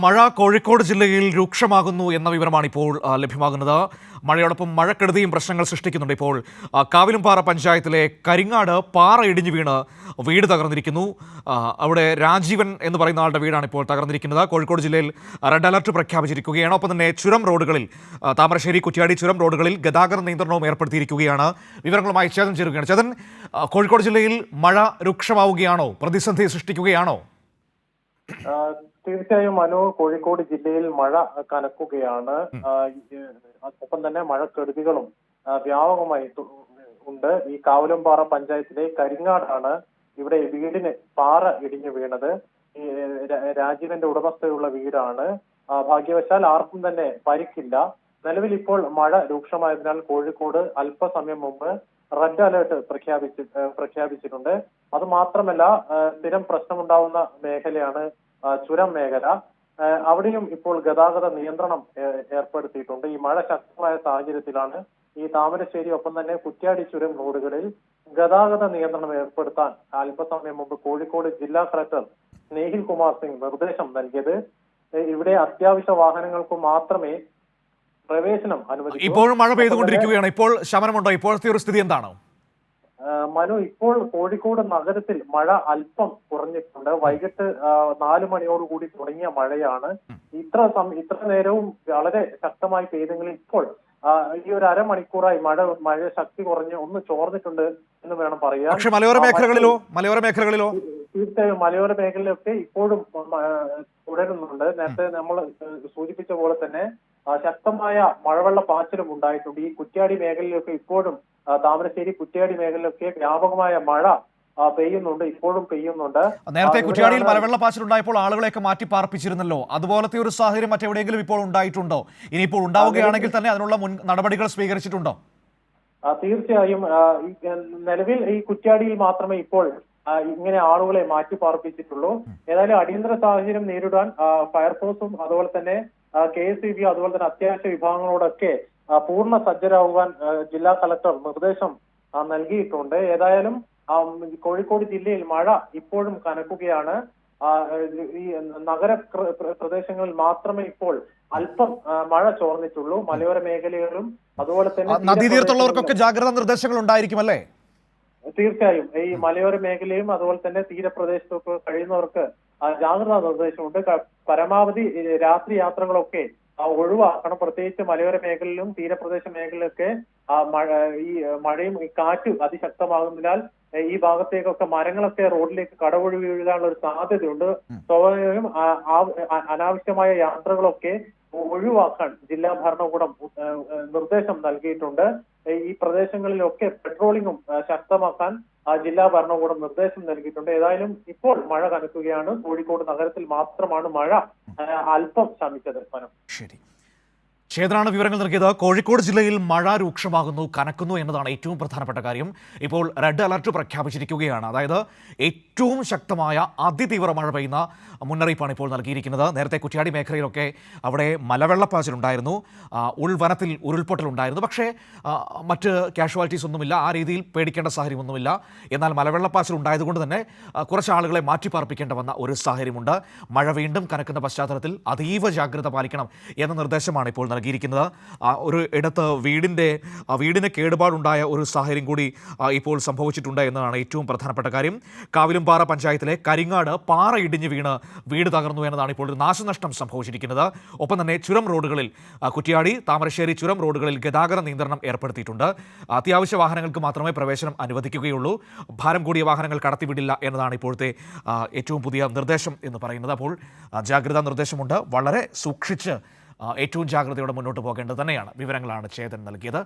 മഴ കോഴിക്കോട് ജില്ലയിൽ രൂക്ഷമാകുന്നു എന്ന വിവരമാണ് ഇപ്പോൾ ലഭ്യമാകുന്നത്. മഴയോടൊപ്പം മഴക്കെടുതിയും പ്രശ്നങ്ങൾ സൃഷ്ടിക്കുന്നുണ്ട്. ഇപ്പോൾ കാവിലുംപാറ പഞ്ചായത്തിലെ കരിങ്ങാട് പാറ ഇടിഞ്ഞു വീണ് വീട് തകർന്നിരിക്കുന്നു. അവിടെ രാജീവൻ എന്ന് പറയുന്ന ആളുടെ വീടാണ് ഇപ്പോൾ തകർന്നിരിക്കുന്നത്. കോഴിക്കോട് ജില്ലയിൽ റെഡ് അലർട്ട് പ്രഖ്യാപിച്ചിരിക്കുകയാണ്. ഒപ്പം തന്നെ ചുരം റോഡുകളിൽ താമരശ്ശേരി കുറ്റ്യാടി ചുരം റോഡുകളിൽ ഗതാഗത നിയന്ത്രണവും ഏർപ്പെടുത്തിയിരിക്കുകയാണ്. വിവരങ്ങളുമായി ചേതൻ ചേരുകയാണ്. ചേതൻ, കോഴിക്കോട് ജില്ലയിൽ മഴ രൂക്ഷമാവുകയാണോ? പ്രതിസന്ധി സൃഷ്ടിക്കുകയാണോ? തീർച്ചയായും മനു, കോഴിക്കോട് ജില്ലയിൽ മഴ കനക്കുകയാണ്. ഒപ്പം തന്നെ മഴക്കെടുതികളും വ്യാപകമായി ഉണ്ട്. ഈ കാവിലുംപാറ പഞ്ചായത്തിലെ കരിങ്ങാടാണ് ഇവിടെ വീടിന് പാറ ഇടിഞ്ഞു വീണത്. ഈ രാജീവന്റെ ഉടമസ്ഥയുള്ള വീടാണ്. ഭാഗ്യവശാൽ ആർക്കും തന്നെ പരിക്കില്ല. നിലവിൽ ഇപ്പോൾ മഴ രൂക്ഷമായതിനാൽ കോഴിക്കോട് അല്പസമയം മുമ്പ് റെഡ് അലേർട്ട് പ്രഖ്യാപിച്ചിട്ടുണ്ട്. അത് മാത്രമല്ല, സ്ഥിരം പ്രശ്നമുണ്ടാവുന്ന മേഖലയാണ് ചുരം മേഖല. അവിടെയും ഇപ്പോൾ ഗതാഗത നിയന്ത്രണം ഏർപ്പെടുത്തിയിട്ടുണ്ട്. ഈ മഴ ശക്തമായ സാഹചര്യത്തിലാണ് ഈ താമരശ്ശേരി ഒപ്പം തന്നെ കുറ്റ്യാടി ചുരം റോഡുകളിൽ ഗതാഗത നിയന്ത്രണം ഏർപ്പെടുത്താൻ അല്പസമയം മുമ്പ് കോഴിക്കോട് ജില്ലാ കളക്ടർ സ്നേഹിൽ കുമാർ സിംഗ് നിർദ്ദേശം നൽകിയത്. ഇവിടെ അത്യാവശ്യ വാഹനങ്ങൾക്ക് മാത്രമേ പ്രവേശനം അനുവദിക്കൂ. ഇപ്പോഴും മഴ പെയ്തുകൊണ്ടിരിക്കുകയാണ്. ഇപ്പോൾ ശമനമുണ്ടോ? ഇപ്പോഴത്തെ ഒരു സ്ഥിതി എന്താണ്? മനു, ഇപ്പോൾ കോഴിക്കോട് നഗരത്തിൽ മഴ അല്പം കുറഞ്ഞിട്ടുണ്ട്. വൈകിട്ട് 4 മണിയോടുകൂടി തുടങ്ങിയ മഴയാണ്. ഇത്ര നേരവും വളരെ ശക്തമായി പെയ്തെങ്കിലും ഇപ്പോൾ ഈ ഒരു അരമണിക്കൂറായി മഴ ശക്തി കുറഞ്ഞ് ഒന്ന് ചോർന്നിട്ടുണ്ട് എന്ന് വേണം പറയാൻ. പക്ഷേ മലയോര മേഖലകളിലോ തീർച്ചയായും മലയോര മേഖലയിലൊക്കെ ഇപ്പോഴും തുടരുന്നുണ്ട്. നേരത്തെ നമ്മൾ സൂചിപ്പിച്ച പോലെ തന്നെ ശക്തമായ മഴവെള്ള പാച്ചിലും ഉണ്ടായിട്ടുണ്ട്. ഈ കുറ്റ്യാടി മേഖലയിലൊക്കെ ഇപ്പോഴും താമരശ്ശേരി കുറ്റ്യാടി മേഖലയിലൊക്കെ വ്യാപകമായ മഴ പെയ്യുന്നുണ്ട്, ഇപ്പോഴും പെയ്യുന്നുണ്ട്. നേരത്തെ കുറ്റ്യാടിയിൽ മലവെള്ളപ്പാച്ചിൽ ഉണ്ടായപ്പോൾ ആളുകളെയൊക്കെ മാറ്റി പാർപ്പിച്ചിരുന്നല്ലോ. അതുപോലത്തെ ഒരു സാഹചര്യം മറ്റെവിടെയെങ്കിലും ഇപ്പോൾ ഉണ്ടായിട്ടുണ്ടോ? ഇനിയിപ്പോൾ ഉണ്ടാവുകയാണെങ്കിൽ തന്നെ അതിനുള്ള മുൻ നടപടികൾ സ്വീകരിച്ചിട്ടുണ്ടോ? തീർച്ചയായും നിലവിൽ ഈ കുറ്റ്യാടിയിൽ മാത്രമേ ഇപ്പോൾ ഇങ്ങനെ ആളുകളെ മാറ്റി പാർപ്പിച്ചിട്ടുള്ളൂ. ഏതായാലും അടിയന്തര സാഹചര്യം നേരിടാൻ ഫയർഫോഴ്സും അതുപോലെ തന്നെ KSEB അതുപോലെ തന്നെ അത്യാവശ്യ വിഭാഗങ്ങളോടൊക്കെ പൂർണ്ണ സജ്ജരാകുവാൻ ജില്ലാ കളക്ടർ നിർദ്ദേശം നൽകിയിട്ടുണ്ട്. ഏതായാലും കോഴിക്കോട് ജില്ലയിൽ മഴ ഇപ്പോഴും കനക്കുകയാണ്. ഈ നഗര പ്രദേശങ്ങളിൽ മാത്രമേ ഇപ്പോൾ അല്പം മഴ ചോർന്നിട്ടുള്ളൂ. മലയോര മേഖലകളിലും അതുപോലെ തന്നെ നദീതീരത്തുള്ളവർക്കൊക്കെ ജാഗ്രതാ നിർദ്ദേശങ്ങൾ ഉണ്ടായിരിക്കുമല്ലേ? തീർച്ചയായും ഈ മലയോര മേഖലയും അതുപോലെ തന്നെ തീരപ്രദേശത്തൊക്കെ കഴിയുന്നവർക്ക് ജാഗ്രതാ നിർദ്ദേശമുണ്ട്. പരമാവധി രാത്രി യാത്രകളൊക്കെ ഒഴിവാക്കണം. പ്രത്യേകിച്ച് മലയോര മേഖലയിലും തീരപ്രദേശ മേഖലയിലൊക്കെ ഈ മഴയും ഈ കാറ്റും അതിശക്തമാകുന്നതിനാൽ ഈ ഭാഗത്തേക്കൊക്കെ മരങ്ങളൊക്കെ റോഡിലേക്ക് കടപൊഴി വീഴാനുള്ള ഒരു സാധ്യതയുണ്ട്. സ്വാഭാവികമായും അനാവശ്യമായ യാത്രകളൊക്കെ ഒഴിവാക്കാൻ ജില്ലാ ഭരണകൂടം നിർദ്ദേശം നൽകിയിട്ടുണ്ട്. ഈ പ്രദേശങ്ങളിലൊക്കെ പെട്രോളിംഗും ശക്തമാക്കാൻ ജില്ലാ ഭരണകൂടം നിർദ്ദേശം നൽകിയിട്ടുണ്ട്. ഏതായാലും ഇപ്പോൾ മഴ കനക്കുകയാണ്. കോഴിക്കോട് നഗരത്തിൽ മാത്രമാണ് മഴ അല്പം ശമിച്ചത്. ശരി, ചേതനാണ് വിവരങ്ങൾ നൽകിയത്. കോഴിക്കോട് ജില്ലയിൽ മഴ രൂക്ഷമാകുന്നു, കനക്കുന്നു എന്നതാണ് ഏറ്റവും പ്രധാനപ്പെട്ട കാര്യം. ഇപ്പോൾ റെഡ് അലർട്ട് പ്രഖ്യാപിച്ചിരിക്കുകയാണ്. അതായത് ഏറ്റവും ശക്തമായ അതിതീവ്ര മഴ പെയ്യുന്ന മുന്നറിയിപ്പാണ് ഇപ്പോൾ നൽകിയിരിക്കുന്നത്. നേരത്തെ കുറ്റ്യാടി മേഖലയിലൊക്കെ അവിടെ മലവെള്ളപ്പാച്ചിലുണ്ടായിരുന്നു, ഉൾവനത്തിൽ ഉരുൾപൊട്ടലുണ്ടായിരുന്നു. പക്ഷേ മറ്റ് കാഷ്വാലിറ്റീസ് ഒന്നുമില്ല, ആ രീതിയിൽ പേടിക്കേണ്ട സാഹചര്യമൊന്നുമില്ല. എന്നാൽ മലവെള്ളപ്പാച്ചിൽ ഉണ്ടായതുകൊണ്ട് തന്നെ കുറച്ച് ആളുകളെ മാറ്റിപ്പാർപ്പിക്കേണ്ട വന്ന ഒരു സാഹചര്യമുണ്ട്. മഴ വീണ്ടും കനക്കുന്ന പശ്ചാത്തലത്തിൽ അതീവ ജാഗ്രത പാലിക്കണം എന്ന നിർദ്ദേശമാണ് ഇപ്പോൾ നൽകിയിരിക്കുന്നത്. ഒരു ഇടത്ത് വീടിന് കേടുപാടുണ്ടായ ഒരു സാഹചര്യം കൂടി ഇപ്പോൾ സംഭവിച്ചിട്ടുണ്ട് എന്നതാണ് ഏറ്റവും പ്രധാനപ്പെട്ട കാര്യം. കാവിലുംപാറ പഞ്ചായത്തിലെ കരിങ്ങാട് പാറ ഇടിഞ്ഞു വീണ് വീട് തകർന്നു എന്നതാണ് ഇപ്പോൾ ഒരു നാശനഷ്ടം സംഭവിച്ചിരിക്കുന്നത്. ഒപ്പം തന്നെ ചുരം റോഡുകളിൽ കുറ്റ്യാടി താമരശ്ശേരി ചുരം റോഡുകളിൽ ഗതാഗത നിയന്ത്രണം ഏർപ്പെടുത്തിയിട്ടുണ്ട്. അത്യാവശ്യ വാഹനങ്ങൾക്ക് മാത്രമേ പ്രവേശനം അനുവദിക്കുകയുള്ളൂ. ഭാരം കൂടിയ വാഹനങ്ങൾ കടത്തിവിടില്ല എന്നതാണ് ഇപ്പോഴത്തെ ഏറ്റവും പുതിയ നിർദ്ദേശം എന്ന് പറയുന്നത്. അപ്പോൾ ജാഗ്രതാ നിർദ്ദേശമുണ്ട്. വളരെ സൂക്ഷിച്ച് ഏറ്റവും ജാഗ്രതയോടെ മുന്നോട്ട് പോകേണ്ടത് തന്നെയാണ്. വിവരങ്ങളാണ് ചേതൻ നൽകിയത്.